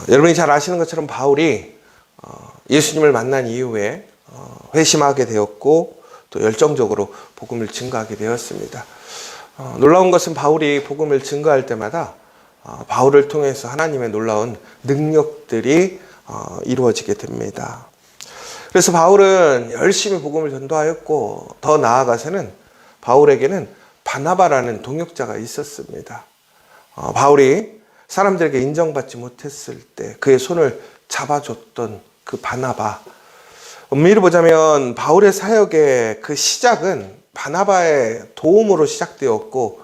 여러분이 잘 아시는 것처럼 바울이 예수님을 만난 이후에 회심하게 되었고 또 열정적으로 복음을 증거하게 되었습니다. 놀라운 것은 바울이 복음을 증거할 때마다 바울을 통해서 하나님의 놀라운 능력들이 이루어지게 됩니다. 그래서 바울은 열심히 복음을 전도하였고 더 나아가서는 바울에게는 바나바라는 동역자가 있었습니다. 바울이 사람들에게 인정받지 못했을 때 그의 손을 잡아줬던 그 바나바. 엄밀히 보자면 바울의 사역의 그 시작은 바나바의 도움으로 시작되었고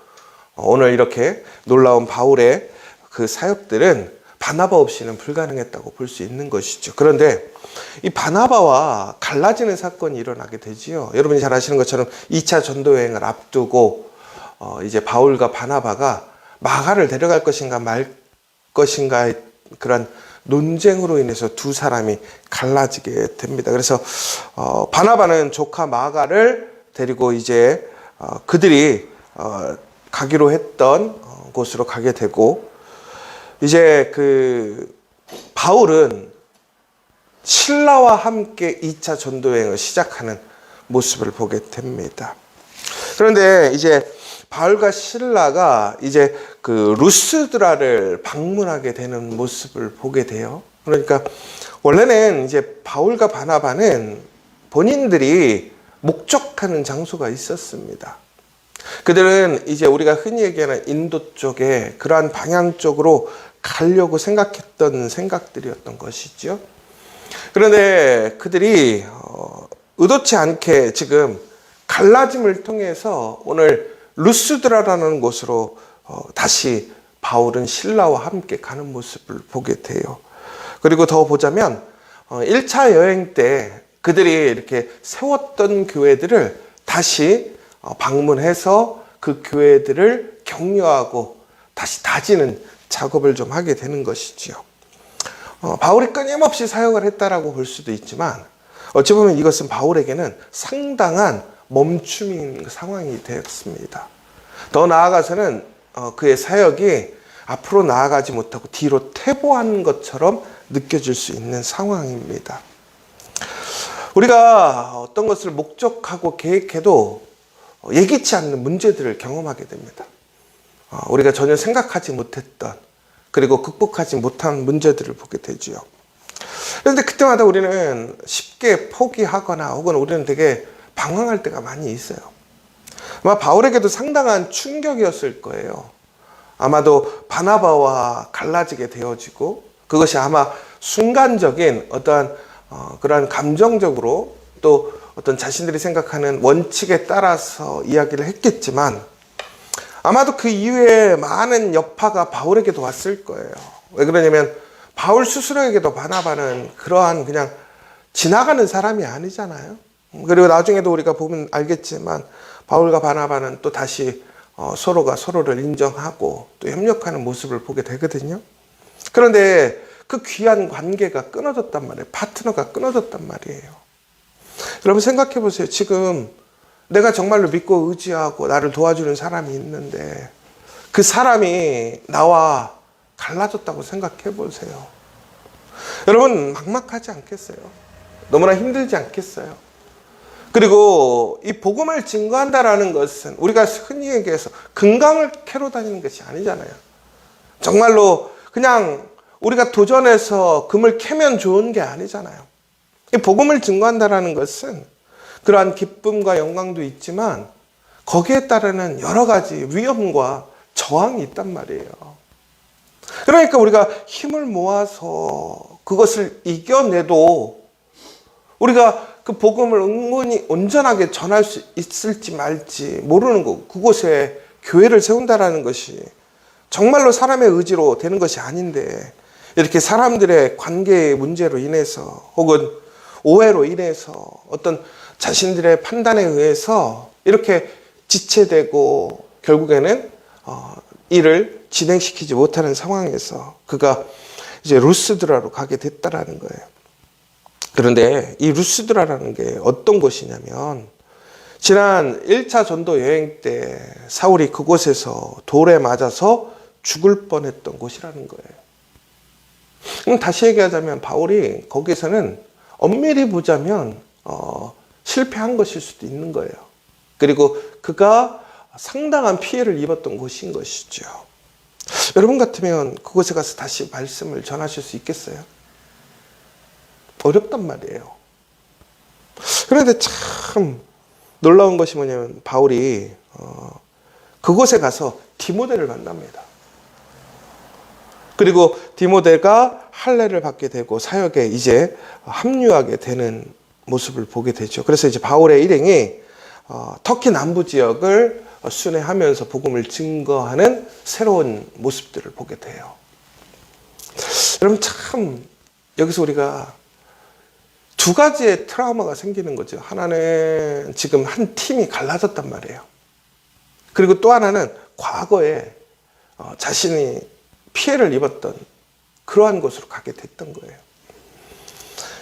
오늘 이렇게 놀라운 바울의 그 사역들은 바나바 없이는 불가능했다고 볼 수 있는 것이죠. 그런데 이 바나바와 갈라지는 사건이 일어나게 되지요. 여러분이 잘 아시는 것처럼 2차 전도 여행을 앞두고 이제 바울과 바나바가 마가를 데려갈 것인가 말 것인가의 그런 논쟁으로 인해서 두 사람이 갈라지게 됩니다. 그래서 바나바는 조카 마가를 데리고 이제 그들이 가기로 했던 곳으로 가게 되고 이제 그 바울은 실라와 함께 2차 전도 여행을 시작하는 모습을 보게 됩니다. 그런데 이제 바울과 실라가 이제 그 루스드라를 방문하게 되는 모습을 보게 돼요. 그러니까 원래는 이제 바울과 바나바는 본인들이 목적하는 장소가 있었습니다. 그들은 이제 우리가 흔히 얘기하는 인도 쪽에 그러한 방향 쪽으로 가려고 생각했던 생각들이었던 것이죠. 그런데 그들이 의도치 않게 지금 갈라짐을 통해서 오늘 루스드라라는 곳으로 다시 바울은 실라와 함께 가는 모습을 보게 돼요. 그리고 더 보자면 1차 여행 때 그들이 이렇게 세웠던 교회들을 다시 방문해서 그 교회들을 격려하고 다시 다지는 작업을 좀 하게 되는 것이지요. 바울이 끊임없이 사역을 했다라고 볼 수도 있지만 어찌 보면 이것은 바울에게는 상당한 멈춤인 상황이 되었습니다. 더 나아가서는 그의 사역이 앞으로 나아가지 못하고 뒤로 퇴보한 것처럼 느껴질 수 있는 상황입니다. 우리가 어떤 것을 목적하고 계획해도 예기치 않는 문제들을 경험하게 됩니다. 우리가 전혀 생각하지 못했던 그리고 극복하지 못한 문제들을 보게 되지요. 그런데 그때마다 우리는 쉽게 포기하거나 혹은 우리는 되게 방황할 때가 많이 있어요. 아마 바울에게도 상당한 충격이었을 거예요. 아마도 바나바와 갈라지게 되어지고 그것이 아마 순간적인 어떠한 그러한 감정적으로 또 어떤 자신들이 생각하는 원칙에 따라서 이야기를 했겠지만 아마도 그 이후에 많은 여파가 바울에게도 왔을 거예요. 왜 그러냐면 바울 스스로에게도 바나바는 그러한 그냥 지나가는 사람이 아니잖아요. 그리고 나중에도 우리가 보면 알겠지만 바울과 바나바는 또 다시 서로가 서로를 인정하고 또 협력하는 모습을 보게 되거든요. 그런데 그 귀한 관계가 끊어졌단 말이에요. 파트너가 끊어졌단 말이에요. 여러분 생각해 보세요. 지금 내가 정말로 믿고 의지하고 나를 도와주는 사람이 있는데 그 사람이 나와 갈라졌다고 생각해 보세요. 여러분 막막하지 않겠어요? 너무나 힘들지 않겠어요? 그리고 이 복음을 증거한다라는 것은 우리가 흔히 얘기해서 금강을 캐러 다니는 것이 아니잖아요. 정말로 그냥 우리가 도전해서 금을 캐면 좋은 게 아니잖아요. 이 복음을 증거한다라는 것은 그러한 기쁨과 영광도 있지만 거기에 따르는 여러 가지 위험과 저항이 있단 말이에요. 그러니까 우리가 힘을 모아서 그것을 이겨내도 우리가 그 복음을 은근히 온전하게 전할 수 있을지 말지 모르는 거. 그곳에 교회를 세운다라는 것이 정말로 사람의 의지로 되는 것이 아닌데 이렇게 사람들의 관계의 문제로 인해서 혹은 오해로 인해서 어떤 자신들의 판단에 의해서 이렇게 지체되고 결국에는 일을 진행시키지 못하는 상황에서 그가 이제 루스드라로 가게 됐다라는 거예요. 그런데 이 루스드라라는 게 어떤 곳이냐면 지난 1차 전도 여행 때 사울이 그곳에서 돌에 맞아서 죽을 뻔했던 곳이라는 거예요. 그럼 다시 얘기하자면 바울이 거기에서는 엄밀히 보자면 실패한 것일 수도 있는 거예요. 그리고 그가 상당한 피해를 입었던 곳인 것이죠. 여러분 같으면 그곳에 가서 다시 말씀을 전하실 수 있겠어요? 어렵단 말이에요. 그런데 참 놀라운 것이 뭐냐면 바울이 그곳에 가서 디모데를 만납니다. 그리고 디모데가 할례를 받게 되고 사역에 이제 합류하게 되는 모습을 보게 되죠. 그래서 이제 바울의 일행이 터키 남부 지역을 순회하면서 복음을 증거하는 새로운 모습들을 보게 돼요. 여러분 참 여기서 우리가 두 가지의 트라우마가 생기는 거죠. 하나는 지금 한 팀이 갈라졌단 말이에요. 그리고 또 하나는 과거에 자신이 피해를 입었던 그러한 곳으로 가게 됐던 거예요.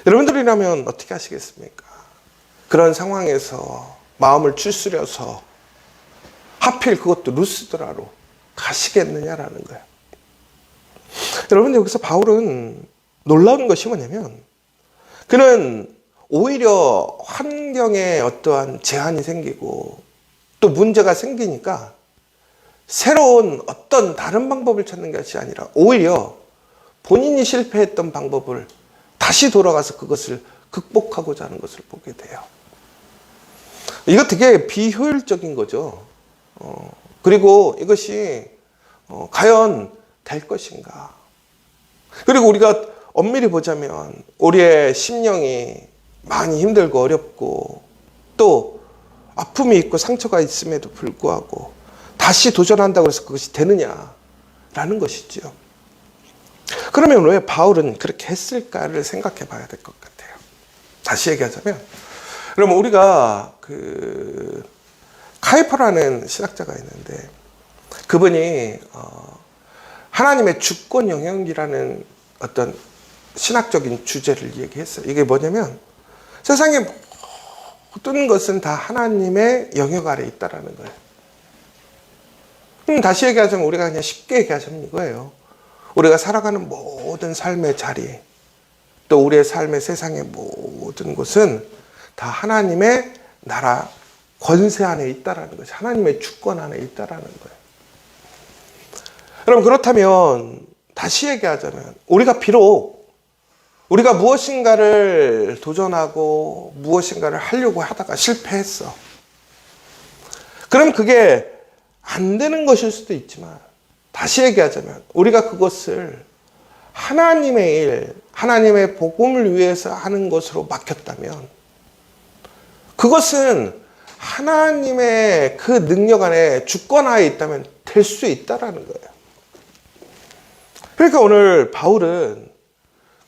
여러분들이라면 어떻게 하시겠습니까? 그런 상황에서 마음을 추스려서 하필 그것도 루스드라로 가시겠느냐라는 거예요. 여러분 여기서 바울은 놀라운 것이 뭐냐면 그는 오히려 환경에 어떠한 제한이 생기고 또 문제가 생기니까 새로운 어떤 다른 방법을 찾는 것이 아니라 오히려 본인이 실패했던 방법을 다시 돌아가서 그것을 극복하고자 하는 것을 보게 돼요. 이거 되게 비효율적인 거죠. 그리고 이것이 과연 될 것인가. 그리고 우리가 엄밀히 보자면 우리의 심령이 많이 힘들고 어렵고 또 아픔이 있고 상처가 있음에도 불구하고 다시 도전한다고 해서 그것이 되느냐라는 것이죠. 그러면 왜 바울은 그렇게 했을까를 생각해 봐야 될 것 같아요. 다시 얘기하자면 그러면 우리가 카이퍼라는 신학자가 있는데 그분이 하나님의 주권 영역이라는 어떤 신학적인 주제를 얘기했어요. 이게 뭐냐면 세상의 모든 것은 다 하나님의 영역 아래에 있다라는 거예요. 다시 얘기하자면 우리가 그냥 쉽게 얘기하자면 이거예요. 우리가 살아가는 모든 삶의 자리 또 우리의 삶의 세상의 모든 것은 다 하나님의 나라 권세 안에 있다라는 거죠. 하나님의 주권 안에 있다라는 거예요. 여러분 그렇다면 다시 얘기하자면 우리가 비록 우리가 무엇인가를 도전하고 무엇인가를 하려고 하다가 실패했어. 그럼 그게 안 되는 것일 수도 있지만 다시 얘기하자면 우리가 그것을 하나님의 일, 하나님의 복음을 위해서 하는 것으로 맡겼다면 그것은 하나님의 그 능력 안에 주권하에 있다면 될 수 있다라는 거예요. 그러니까 오늘 바울은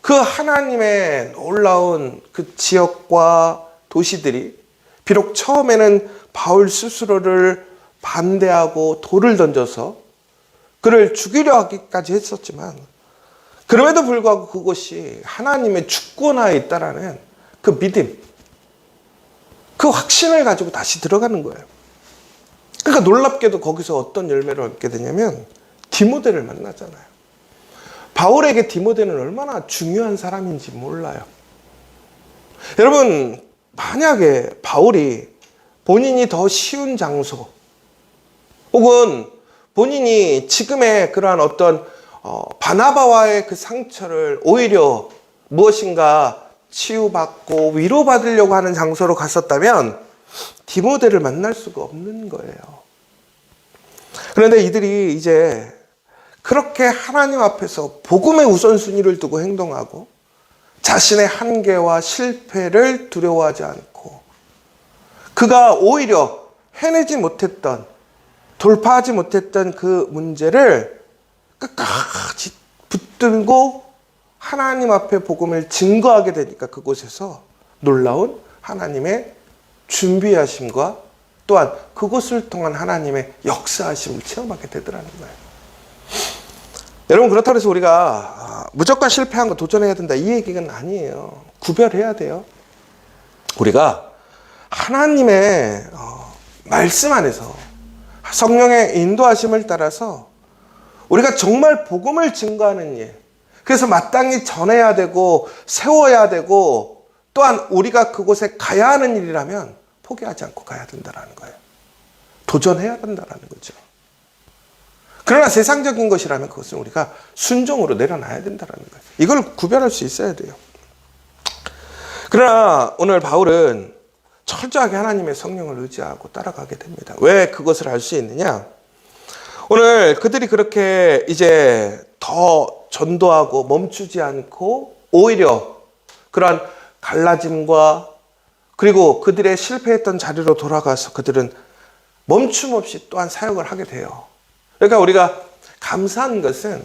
그 하나님의 놀라운 그 지역과 도시들이 비록 처음에는 바울 스스로를 반대하고 돌을 던져서 그를 죽이려 하기까지 했었지만 그럼에도 불구하고 그것이 하나님의 주권하에 있다라는 그 믿음, 그 확신을 가지고 다시 들어가는 거예요. 그러니까 놀랍게도 거기서 어떤 열매를 얻게 되냐면 디모데를 만나잖아요. 바울에게 디모데는 얼마나 중요한 사람인지 몰라요. 여러분 만약에 바울이 본인이 더 쉬운 장소 혹은 본인이 지금의 그러한 어떤 바나바와의 그 상처를 오히려 무엇인가 치유받고 위로받으려고 하는 장소로 갔었다면 디모데를 만날 수가 없는 거예요. 그런데 이들이 이제 그렇게 하나님 앞에서 복음의 우선순위를 두고 행동하고 자신의 한계와 실패를 두려워하지 않고 그가 오히려 해내지 못했던 돌파하지 못했던 그 문제를 끝까지 붙들고 하나님 앞에 복음을 증거하게 되니까 그곳에서 놀라운 하나님의 준비하심과 또한 그것을 통한 하나님의 역사하심을 체험하게 되더라는 거예요. 여러분 그렇다고 해서 우리가 무조건 실패한 거 도전해야 된다 이 얘기는 아니에요. 구별해야 돼요. 우리가 하나님의 말씀 안에서 성령의 인도하심을 따라서 우리가 정말 복음을 증거하는 일, 그래서 마땅히 전해야 되고 세워야 되고 또한 우리가 그곳에 가야 하는 일이라면 포기하지 않고 가야 된다는 거예요. 도전해야 된다는 거죠. 그러나 세상적인 것이라면 그것은 우리가 순종으로 내려놔야 된다는 거예요. 이걸 구별할 수 있어야 돼요. 그러나 오늘 바울은 철저하게 하나님의 성령을 의지하고 따라가게 됩니다. 왜 그것을 알 수 있느냐? 오늘 그들이 그렇게 이제 더 전도하고 멈추지 않고 오히려 그러한 갈라짐과 그리고 그들의 실패했던 자리로 돌아가서 그들은 멈춤 없이 또한 사역을 하게 돼요. 그러니까 우리가 감사한 것은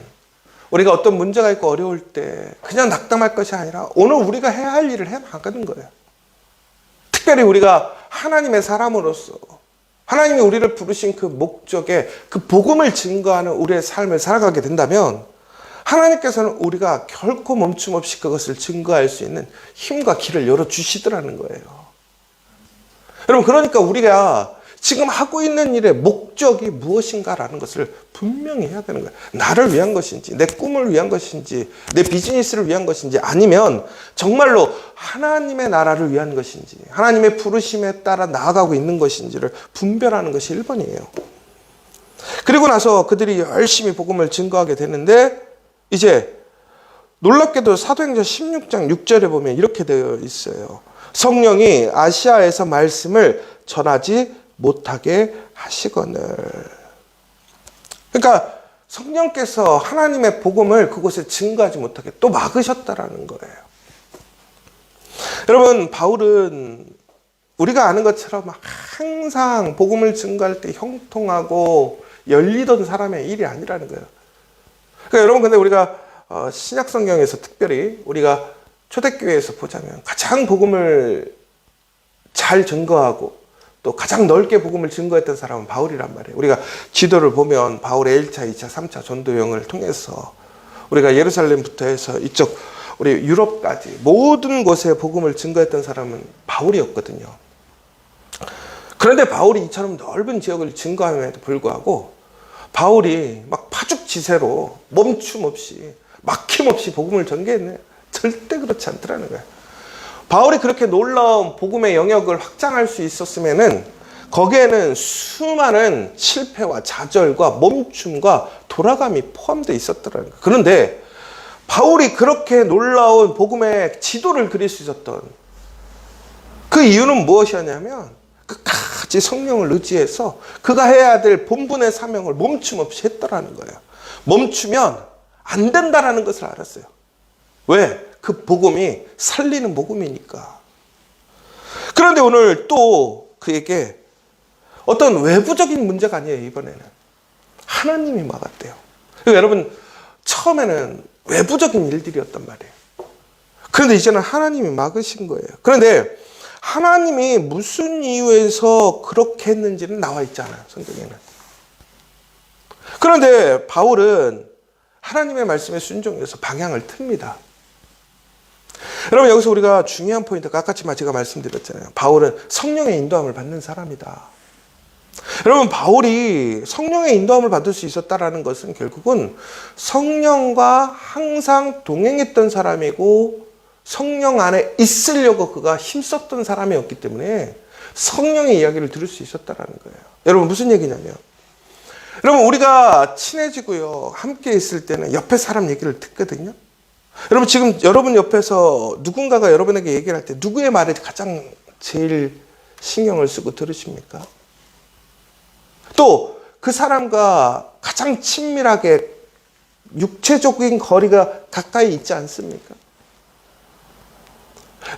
우리가 어떤 문제가 있고 어려울 때 그냥 낙담할 것이 아니라 오늘 우리가 해야 할 일을 해나가는 거예요. 특별히 우리가 하나님의 사람으로서 하나님이 우리를 부르신 그 목적에 그 복음을 증거하는 우리의 삶을 살아가게 된다면 하나님께서는 우리가 결코 멈춤 없이 그것을 증거할 수 있는 힘과 길을 열어주시더라는 거예요. 여러분, 그러니까 우리가 지금 하고 있는 일의 목적이 무엇인가라는 것을 분명히 해야 되는 거예요. 나를 위한 것인지, 내 꿈을 위한 것인지, 내 비즈니스를 위한 것인지, 아니면 정말로 하나님의 나라를 위한 것인지, 하나님의 부르심에 따라 나아가고 있는 것인지를 분별하는 것이 1번이에요. 그리고 나서 그들이 열심히 복음을 증거하게 되는데 이제 놀랍게도 사도행전 16장 6절에 보면 이렇게 되어 있어요. 성령이 아시아에서 말씀을 전하지 못하게 하시거늘. 그러니까 성령께서 하나님의 복음을 그곳에 증거하지 못하게 또 막으셨다라는 거예요. 여러분, 바울은 우리가 아는 것처럼 항상 복음을 증거할 때 형통하고 열리던 사람의 일이 아니라는 거예요. 그러니까 여러분, 근데 우리가 신약 성경에서 특별히 우리가 초대교회에서 보자면 가장 복음을 잘 증거하고 또 가장 넓게 복음을 증거했던 사람은 바울이란 말이에요. 우리가 지도를 보면 바울의 1차, 2차, 3차 전도 여행을 통해서 우리가 예루살렘부터 해서 이쪽 우리 유럽까지 모든 곳에 복음을 증거했던 사람은 바울이었거든요. 그런데 바울이 이처럼 넓은 지역을 증거함에도 불구하고 바울이 막 파죽지세로 멈춤 없이 막힘없이 복음을 전개했네요. 절대 그렇지 않더라는 거예요. 바울이 그렇게 놀라운 복음의 영역을 확장할 수 있었으면은 거기에는 수많은 실패와 좌절과 멈춤과 돌아감이 포함되어 있었더라는 거예요. 그런데 바울이 그렇게 놀라운 복음의 지도를 그릴 수 있었던 그 이유는 무엇이었냐면 끝까지 성령을 의지해서 그가 해야 될 본분의 사명을 멈춤 없이 했더라는 거예요. 멈추면 안 된다라는 것을 알았어요. 왜? 그 복음이 살리는 복음이니까. 그런데 오늘 또 그에게 어떤 외부적인 문제가 아니에요. 이번에는 하나님이 막았대요. 그러니까 여러분, 처음에는 외부적인 일들이었단 말이에요. 그런데 이제는 하나님이 막으신 거예요. 그런데 하나님이 무슨 이유에서 그렇게 했는지는 나와 있지 않아요, 성경에는. 그런데 바울은 하나님의 말씀에 순종해서 방향을 틉니다. 여러분, 여기서 우리가 중요한 포인트가 아까 제가 말씀드렸잖아요. 바울은 성령의 인도함을 받는 사람이다. 여러분, 바울이 성령의 인도함을 받을 수 있었다라는 것은 결국은 성령과 항상 동행했던 사람이고 성령 안에 있으려고 그가 힘썼던 사람이었기 때문에 성령의 이야기를 들을 수 있었다라는 거예요. 여러분, 무슨 얘기냐면, 여러분, 우리가 친해지고요, 함께 있을 때는 옆에 사람 얘기를 듣거든요. 여러분, 지금 여러분 옆에서 누군가가 여러분에게 얘기를 할 때 누구의 말에 가장 제일 신경을 쓰고 들으십니까? 또 그 사람과 가장 친밀하게 육체적인 거리가 가까이 있지 않습니까?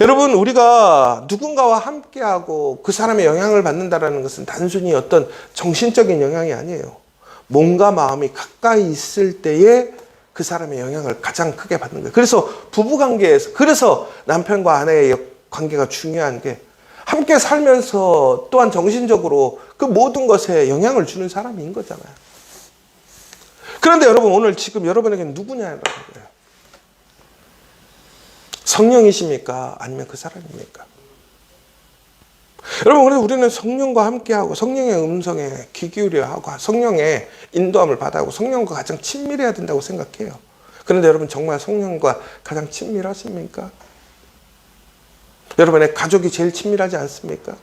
여러분, 우리가 누군가와 함께하고 그 사람의 영향을 받는다는 것은 단순히 어떤 정신적인 영향이 아니에요. 몸과 마음이 가까이 있을 때에 그 사람의 영향을 가장 크게 받는 거예요. 그래서 부부관계에서, 그래서 남편과 아내의 관계가 중요한 게 함께 살면서 또한 정신적으로 그 모든 것에 영향을 주는 사람인 거잖아요. 그런데 여러분, 오늘 지금 여러분에게는 누구냐라는 거예요. 성령이십니까? 아니면 그 사람입니까? 여러분, 그래서 우리는 성령과 함께하고 성령의 음성에 귀 기울여야 하고 성령의 인도함을 받아하고 성령과 가장 친밀해야 된다고 생각해요. 그런데 여러분 정말 성령과 가장 친밀하십니까? 여러분의 가족이 제일 친밀하지 않습니까?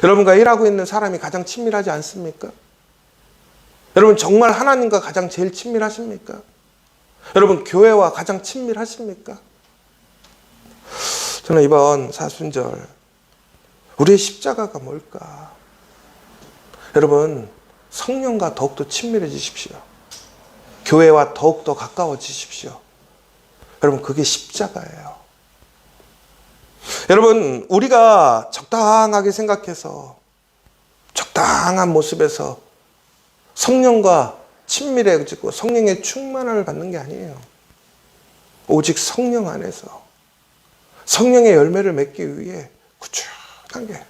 여러분과 일하고 있는 사람이 가장 친밀하지 않습니까? 여러분 정말 하나님과 가장 제일 친밀하십니까? 여러분 교회와 가장 친밀하십니까? 저는 이번 사순절 우리의 십자가가 뭘까? 여러분 성령과 더욱더 친밀해지십시오. 교회와 더욱더 가까워지십시오. 여러분 그게 십자가예요. 여러분 우리가 적당하게 생각해서 적당한 모습에서 성령과 친밀해지고 성령의 충만함을 받는 게 아니에요. 오직 성령 안에서 성령의 열매를 맺기 위해 꾸준하게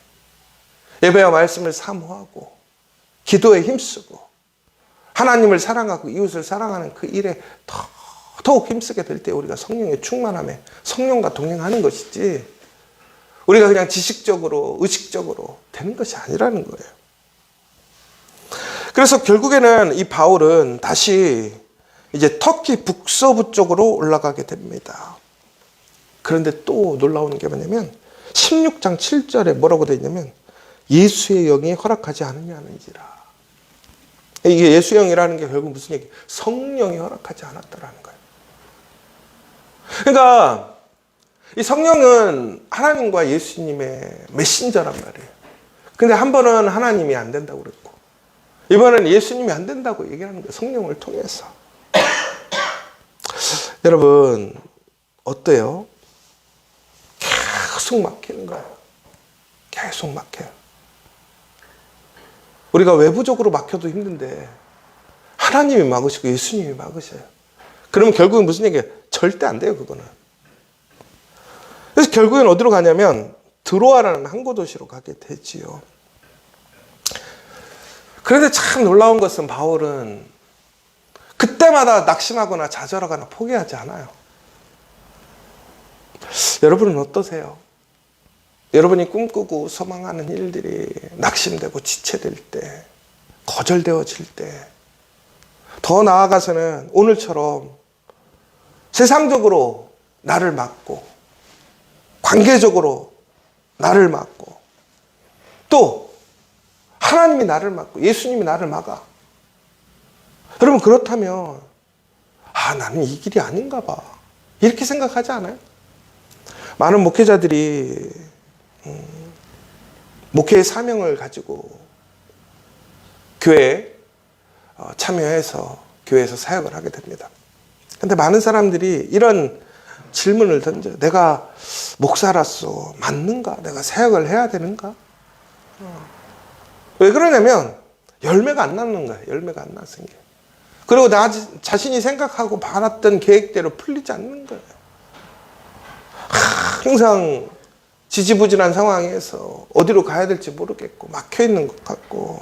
예배와 말씀을 사모하고 기도에 힘쓰고 하나님을 사랑하고 이웃을 사랑하는 그 일에 더욱 힘쓰게 될 때 우리가 성령의 충만함에 성령과 동행하는 것이지 우리가 그냥 지식적으로 의식적으로 되는 것이 아니라는 거예요. 그래서 결국에는 이 바울은 다시 이제 터키 북서부 쪽으로 올라가게 됩니다. 그런데 또 놀라운 게 뭐냐면 16장 7절에 뭐라고 되어 있냐면 예수의 영이 허락하지 않느냐는지라. 이게 예수의 영이라는 게 결국 무슨 얘기예요? 성령이 허락하지 않았다라는 거예요. 그러니까 이 성령은 하나님과 예수님의 메신저란 말이에요. 근데 한 번은 하나님이 안 된다고 그랬고 이번에는 예수님이 안 된다고 얘기하는 거예요. 성령을 통해서. 여러분 어때요? 계속 막히는 거예요. 계속 막혀요. 우리가 외부적으로 막혀도 힘든데 하나님이 막으시고 예수님이 막으셔요. 그러면 결국은 무슨 얘기예요? 절대 안 돼요, 그거는. 그래서 결국엔 어디로 가냐면 드로아라는 항구 도시로 가게 되지요. 그런데 참 놀라운 것은 바울은 그때마다 낙심하거나 좌절하거나 포기하지 않아요. 여러분은 어떠세요? 여러분이 꿈꾸고 소망하는 일들이 낙심되고 지체될 때, 거절되어질 때, 더 나아가서는 오늘처럼 세상적으로 나를 막고, 관계적으로 나를 막고, 또 하나님이 나를 막고, 예수님이 나를 막아. 여러분 그렇다면 나는 이 길이 아닌가 봐. 이렇게 생각하지 않아요? 많은 목회자들이 목회의 사명을 가지고 교회에 참여해서 교회에서 사역을 하게 됩니다. 그런데 많은 사람들이 이런 질문을 던져요. 내가 목사로서 맞는가? 내가 사역을 해야 되는가? 왜 그러냐면 열매가 안 나는 거예요. 열매가 안 나서. 그리고 나 자신이 생각하고 바랐던 계획대로 풀리지 않는 거예요. 항상 지지부진한 상황에서 어디로 가야 될지 모르겠고 막혀있는 것 같고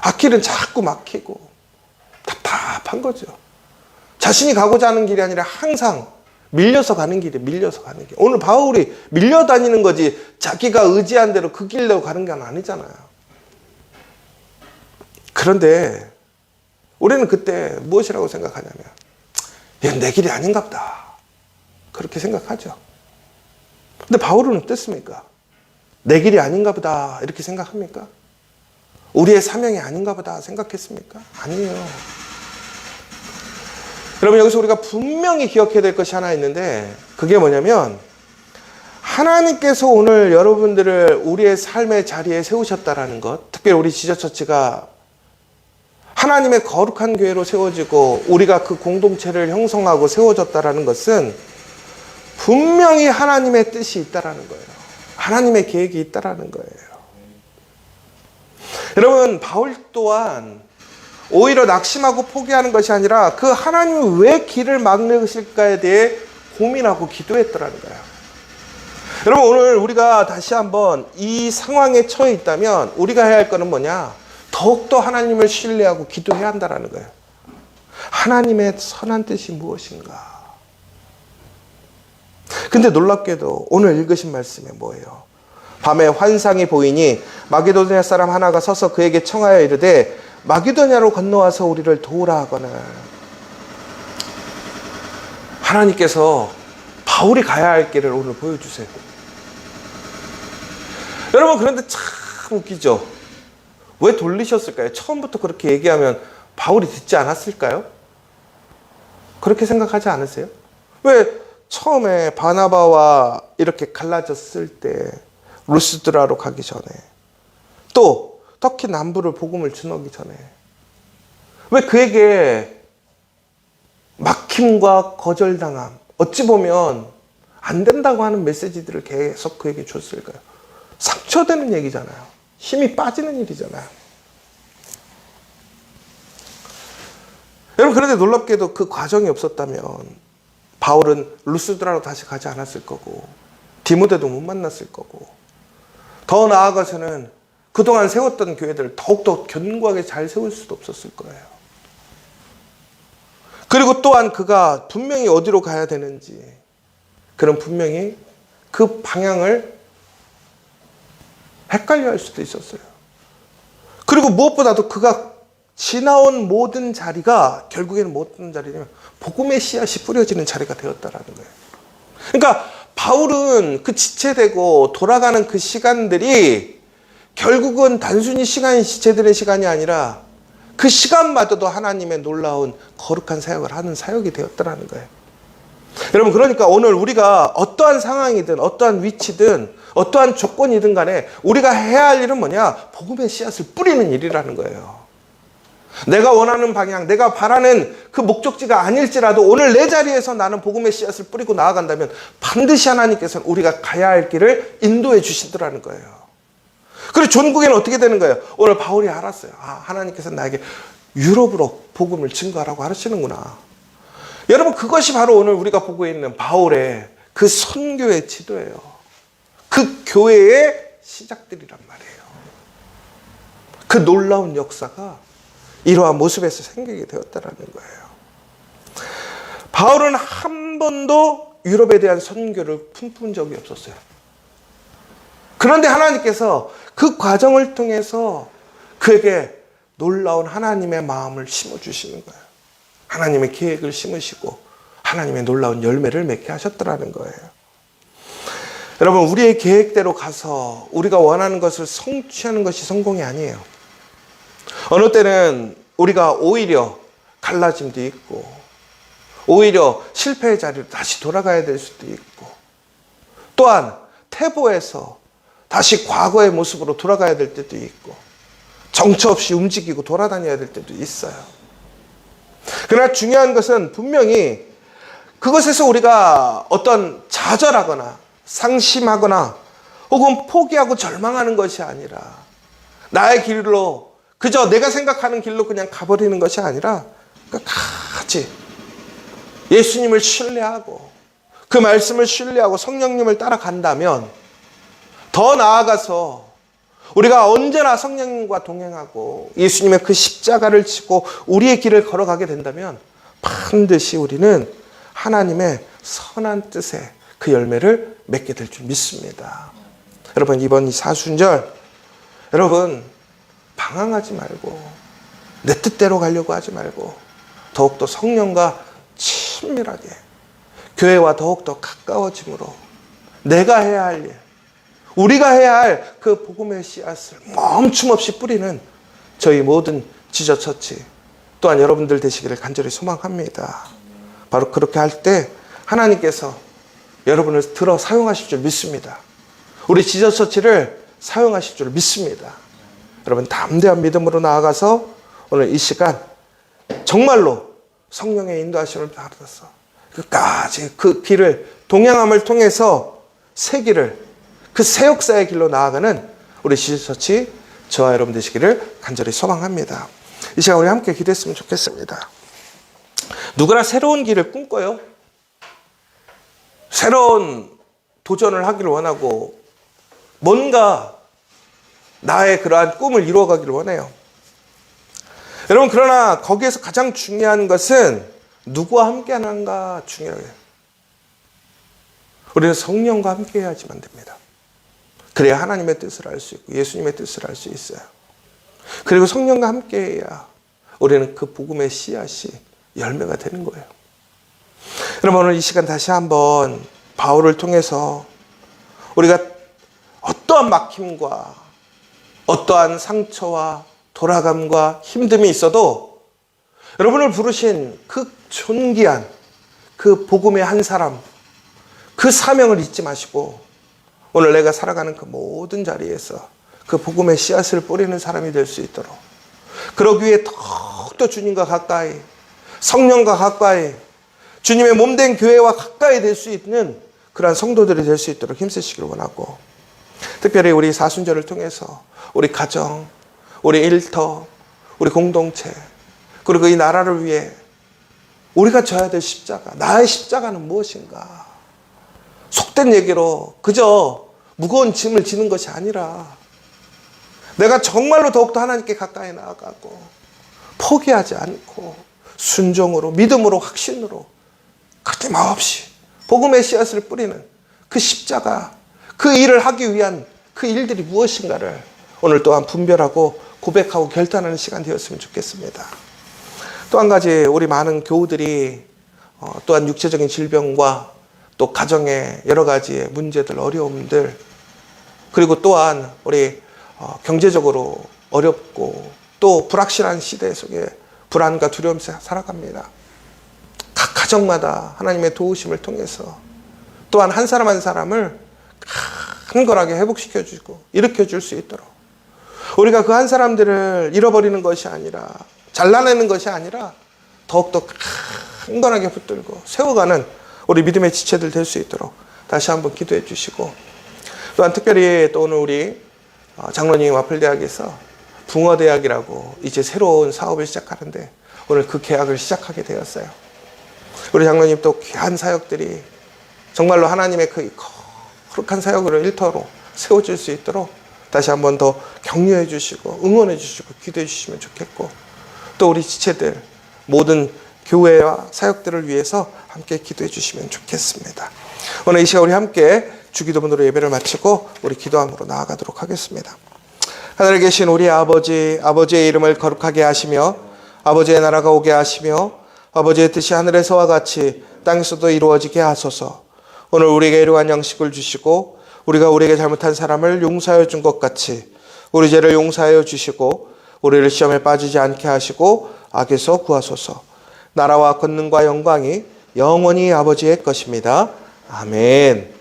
앞길은 자꾸 막히고 답답한 거죠. 자신이 가고자 하는 길이 아니라 항상 밀려서 가는 길이에요. 밀려서 가는 길. 오늘 바울이 밀려다니는 거지 자기가 의지한 대로 그 길로 가는 게 아니잖아요. 그런데 우리는 그때 무엇이라고 생각하냐면 이건 내 길이 아닌가 보다. 그렇게 생각하죠. 근데 바울은 어땠습니까? 내 길이 아닌가 보다 이렇게 생각합니까? 우리의 사명이 아닌가 보다 생각했습니까? 아니에요. 여러분 여기서 우리가 분명히 기억해야 될 것이 하나 있는데 그게 뭐냐면 하나님께서 오늘 여러분들을 우리의 삶의 자리에 세우셨다라는 것, 특별히 우리 지저처치가 하나님의 거룩한 교회로 세워지고 우리가 그 공동체를 형성하고 세워졌다라는 것은 분명히 하나님의 뜻이 있다라는 거예요. 하나님의 계획이 있다라는 거예요. 여러분 바울 또한 오히려 낙심하고 포기하는 것이 아니라 그 하나님이 왜 길을 막으실까에 대해 고민하고 기도했더라는 거예요. 여러분 오늘 우리가 다시 한번 이 상황에 처해 있다면 우리가 해야 할 것은 뭐냐? 더욱더 하나님을 신뢰하고 기도해야 한다는 거예요. 하나님의 선한 뜻이 무엇인가? 근데 놀랍게도 오늘 읽으신 말씀에 뭐예요? 밤에 환상이 보이니 마게도냐 사람 하나가 서서 그에게 청하여 이르되 마게도냐로 건너와서 우리를 도우라 하거늘. 하나님께서 바울이 가야 할 길을 오늘 보여주세요. 여러분, 그런데 참 웃기죠? 왜 돌리셨을까요? 처음부터 그렇게 얘기하면 바울이 듣지 않았을까요? 그렇게 생각하지 않으세요? 왜 처음에 바나바와 이렇게 갈라졌을 때 루스드라로 가기 전에, 또 터키 남부를 복음을 전하기 전에 왜 그에게 막힘과 거절당함, 어찌 보면 안 된다고 하는 메시지들을 계속 그에게 줬을까요? 상처되는 얘기잖아요. 힘이 빠지는 일이잖아요. 여러분, 그런데 놀랍게도 그 과정이 없었다면 바울은 루스드라로 다시 가지 않았을 거고, 디모데도 못 만났을 거고, 더 나아가서는 그동안 세웠던 교회들을 더욱더 견고하게 잘 세울 수도 없었을 거예요. 그리고 또한 그가 분명히 어디로 가야 되는지, 그런 분명히 그 방향을 헷갈려 할 수도 있었어요. 그리고 무엇보다도 그가 지나온 모든 자리가 결국에는 어떤 자리냐면 복음의 씨앗이 뿌려지는 자리가 되었다라는 거예요. 그러니까 바울은 그 지체되고 돌아가는 그 시간들이 결국은 단순히 시간이 지체되는 시간이 아니라 그 시간마저도 하나님의 놀라운 거룩한 사역을 하는 사역이 되었다라는 거예요. 여러분, 그러니까 오늘 우리가 어떠한 상황이든 어떠한 위치든 어떠한 조건이든 간에 우리가 해야 할 일은 뭐냐? 복음의 씨앗을 뿌리는 일이라는 거예요. 내가 원하는 방향, 내가 바라는 그 목적지가 아닐지라도 오늘 내 자리에서 나는 복음의 씨앗을 뿌리고 나아간다면 반드시 하나님께서는 우리가 가야 할 길을 인도해 주시더라는 거예요. 그리고 전국에는 어떻게 되는 거예요? 오늘 바울이 알았어요. 하나님께서 나에게 유럽으로 복음을 증거하라고 하시는구나. 여러분, 그것이 바로 오늘 우리가 보고 있는 바울의 그 선교의 지도예요. 그 교회의 시작들이란 말이에요. 그 놀라운 역사가 이러한 모습에서 생기게 되었다는 거예요. 바울은 한 번도 유럽에 대한 선교를 품은 적이 없었어요. 그런데 하나님께서 그 과정을 통해서 그에게 놀라운 하나님의 마음을 심어주시는 거예요. 하나님의 계획을 심으시고 하나님의 놀라운 열매를 맺게 하셨더라는 거예요. 여러분, 우리의 계획대로 가서 우리가 원하는 것을 성취하는 것이 성공이 아니에요. 어느 때는 우리가 오히려 갈라짐도 있고 오히려 실패의 자리로 다시 돌아가야 될 수도 있고, 또한 퇴보해서 다시 과거의 모습으로 돌아가야 될 때도 있고, 정처 없이 움직이고 돌아다녀야 될 때도 있어요. 그러나 중요한 것은 분명히 그것에서 우리가 어떤 좌절하거나 상심하거나 혹은 포기하고 절망하는 것이 아니라 나의 길로, 그저 내가 생각하는 길로 그냥 가버리는 것이 아니라 끝까지 예수님을 신뢰하고 그 말씀을 신뢰하고 성령님을 따라간다면, 더 나아가서 우리가 언제나 성령님과 동행하고 예수님의 그 십자가를 지고 우리의 길을 걸어가게 된다면 반드시 우리는 하나님의 선한 뜻에 그 열매를 맺게 될 줄 믿습니다. 여러분, 이번 이 사순절, 여러분 방황하지 말고 내 뜻대로 가려고 하지 말고 더욱더 성령과 친밀하게 교회와 더욱더 가까워짐으로 내가 해야 할 일, 우리가 해야 할 그 복음의 씨앗을 멈춤없이 뿌리는 저희 모든 지저처치 또한 여러분들 되시기를 간절히 소망합니다. 바로 그렇게 할 때 하나님께서 여러분을 들어 사용하실 줄 믿습니다. 우리 지저처치를 사용하실 줄 믿습니다. 여러분, 담대한 믿음으로 나아가서 오늘 이 시간 정말로 성령의 인도하심을 받아서 끝까지 그 길을 동행함을 통해서 새 길을, 그 새 역사의 길로 나아가는 우리 지저처치 저와 여러분 되시기를 간절히 소망합니다. 이 시간 우리 함께 기도했으면 좋겠습니다. 누구나 새로운 길을 꿈꿔요. 새로운 도전을 하기를 원하고 뭔가 나의 그러한 꿈을 이루어가기를 원해요. 여러분, 그러나 거기에서 가장 중요한 것은 누구와 함께 하는가 중요해요. 우리는 성령과 함께 해야지만 됩니다. 그래야 하나님의 뜻을 알 수 있고 예수님의 뜻을 알 수 있어요. 그리고 성령과 함께 해야 우리는 그 복음의 씨앗이 열매가 되는 거예요. 여러분, 오늘 이 시간 다시 한번 바울을 통해서 우리가 어떠한 막힘과 어떠한 상처와 돌아감과 힘듦이 있어도 여러분을 부르신 그 존귀한 그 복음의 한 사람, 그 사명을 잊지 마시고 오늘 내가 살아가는 그 모든 자리에서 그 복음의 씨앗을 뿌리는 사람이 될 수 있도록, 그러기 위해 더욱더 주님과 가까이, 성령과 가까이, 주님의 몸된 교회와 가까이 될 수 있는 그러한 성도들이 될 수 있도록 힘쓰시기를 원하고, 특별히 우리 사순절을 통해서 우리 가정, 우리 일터, 우리 공동체, 그리고 이 나라를 위해 우리가 져야 될 십자가, 나의 십자가는 무엇인가? 속된 얘기로 그저 무거운 짐을 지는 것이 아니라 내가 정말로 더욱더 하나님께 가까이 나아가고 포기하지 않고 순종으로, 믿음으로, 확신으로 거침없이 복음의 씨앗을 뿌리는 그 십자가, 그 일을 하기 위한 그 일들이 무엇인가를 오늘 또한 분별하고 고백하고 결단하는 시간 되었으면 좋겠습니다. 또 한 가지, 우리 많은 교우들이 또한 육체적인 질병과 또 가정의 여러 가지의 문제들, 어려움들, 그리고 또한 우리 경제적으로 어렵고 또 불확실한 시대 속에 불안과 두려움 속에 살아갑니다. 각 가정마다 하나님의 도우심을 통해서 또한 한 사람 한 사람을 간절하게 회복시켜주고 일으켜줄 수 있도록, 우리가 그 한 사람들을 잃어버리는 것이 아니라, 잘라내는 것이 아니라 더욱더 강건하게 붙들고 세워가는 우리 믿음의 지체들 될 수 있도록 다시 한번 기도해 주시고, 또한 특별히 또 오늘 우리 장로님 와플대학에서 붕어대학이라고 이제 새로운 사업을 시작하는데 오늘 그 계약을 시작하게 되었어요. 우리 장로님 또 귀한 사역들이 정말로 하나님의 그 거룩한 사역으로 일터로 세워질 수 있도록 다시 한번 더 격려해 주시고 응원해 주시고 기도해 주시면 좋겠고, 또 우리 지체들 모든 교회와 사역들을 위해서 함께 기도해 주시면 좋겠습니다. 오늘 이 시간 우리 함께 주기도문으로 예배를 마치고 우리 기도함으로 나아가도록 하겠습니다. 하늘에 계신 우리 아버지, 아버지의 이름을 거룩하게 하시며 아버지의 나라가 오게 하시며 아버지의 뜻이 하늘에서와 같이 땅에서도 이루어지게 하소서. 오늘 우리에게 일용할 양식을 주시고 우리가 우리에게 잘못한 사람을 용서하여 준 것 같이 우리 죄를 용서하여 주시고 우리를 시험에 빠지지 않게 하시고 악에서 구하소서. 나라와 권능과 영광이 영원히 아버지의 것입니다. 아멘.